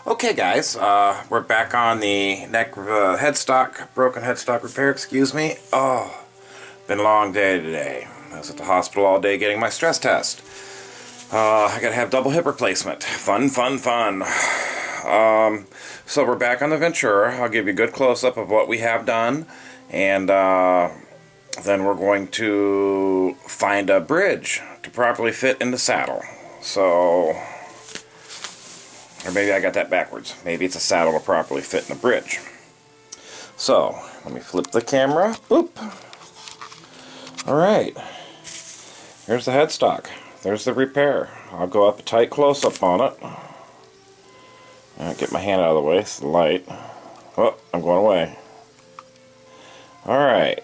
Okay guys, we're back on the neck headstock, broken headstock repair, excuse me. Oh, been a long day today. I was at the hospital all day getting my stress test. I gotta have double hip replacement. Fun. So we're back on the Ventura. I'll give you a good close-up of what we have done, and then we're going to find a bridge to properly fit in the saddle. So, or maybe I got that backwards. Maybe it's a saddle to properly fit in the bridge. So, let me flip the camera. Boop. Alright. Here's the headstock. There's the repair. I'll go up a tight close-up on it. Get my hand out of the way. It's the light. Oh, I'm going away. Alright.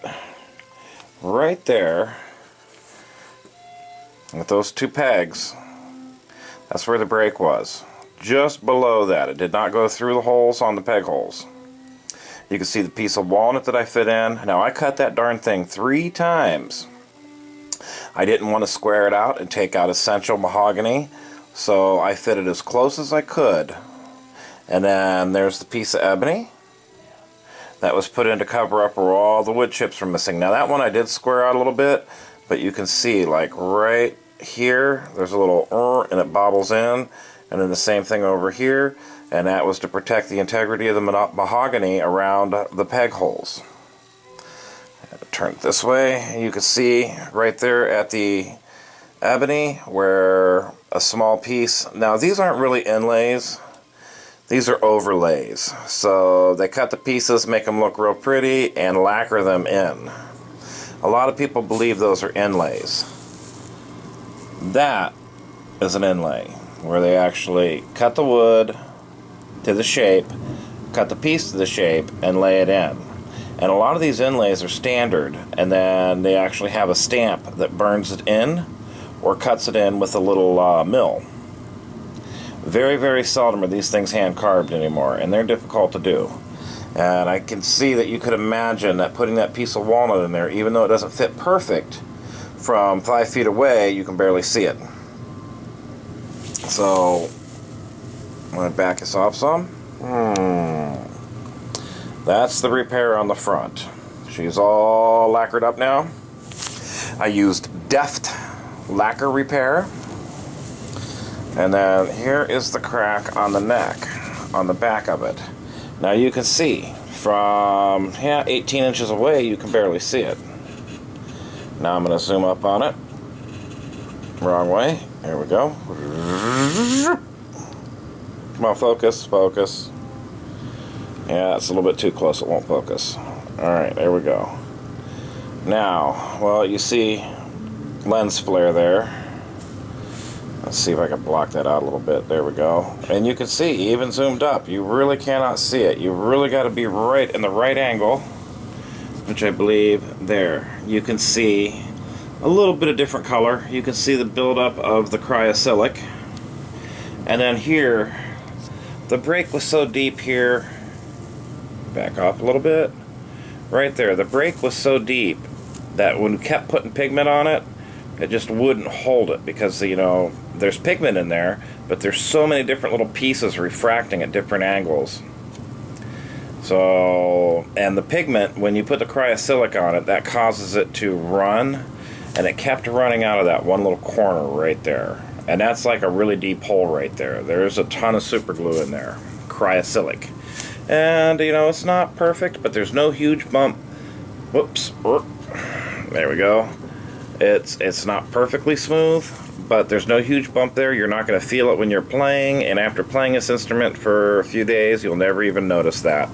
Right there, with those two pegs, that's where the brake was. Just below that. It did not go through the holes on the peg holes. You can see the piece of walnut that I fit in. Now I cut that darn thing 3 times. I didn't want to square it out and take out essential mahogany, so I fit it as close as I could. And then there's the piece of ebony that was put in to cover up where all the wood chips were missing. Now that one I did square out a little bit, but you can see like right here there's a little and it bobbles in, and then the same thing over here, and that was to protect the integrity of the mahogany around the peg holes. Turn it this way, you can see right there at the ebony where a small piece, now these aren't really inlays, these are overlays. So they cut the pieces, make them look real pretty, and lacquer them in. A lot of people believe those are inlays. That is an inlay, where they actually cut the wood to the shape, cut the piece to the shape, and lay it in. And a lot of these inlays are standard, and then they actually have a stamp that burns it in or cuts it in with a little mill. Very, very seldom are these things hand carved anymore, and they're difficult to do. And I can see that you could imagine that putting that piece of walnut in there, even though it doesn't fit perfect, from 5 feet away you can barely see it. So I'm going to back this off some. That's the repair on the front. She's all lacquered up now. I used DEFT Lacquer repair. And then here is the crack on the neck, on the back of it. Now you can see from 18 inches away you can barely see it. Now I'm going to zoom up on it. Wrong way. There we go. Come on, focus. Yeah, it's a little bit too close, it won't focus. Alright, there we go. Now, well, you see lens flare there. Let's see if I can block that out a little bit. There we go. And you can see, even zoomed up, you really cannot see it. You really got to be right in the right angle, which I believe there. You can see a little bit of different color. You can see the buildup of the cryosilic. And then here, the break was so deep here. Back off a little bit. Right there, the break was so deep that when we kept putting pigment on it, it just wouldn't hold it, because, you know, there's pigment in there, but there's so many different little pieces refracting at different angles. So, and the pigment, when you put the cryosilic on it, that causes it to run, and it kept running out of that one little corner right there. And that's like a really deep hole right there. There's a ton of super glue in there, cryosilic. And, you know, it's not perfect, but there's no huge bump. Whoops. There we go. It's not perfectly smooth, but there's no huge bump there. You're not going to feel it when you're playing, and after playing this instrument for a few days, you'll never even notice that.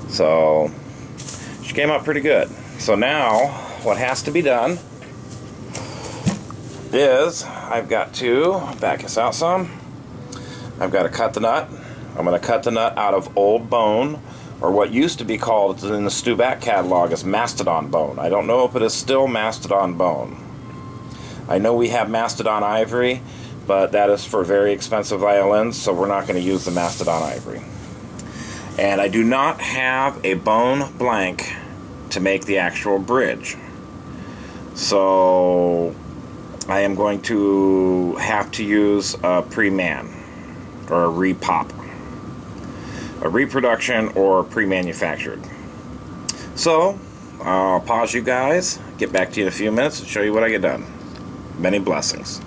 So, she came out pretty good. So now, what has to be done is, I've got to back this out some. I've got to cut the nut. I'm going to cut the nut out of old bone, or what used to be called in the Stuback catalog as mastodon bone. I don't know if it is still mastodon bone. I know we have mastodon ivory, but that is for very expensive violins, so we're not going to use the mastodon ivory. And I do not have a bone blank to make the actual bridge. So I am going to have to use a pre-man, or a re-pop. a reproduction or pre-manufactured. So I'll pause you guys, get back to you in a few minutes and show you what I get done. Many blessings.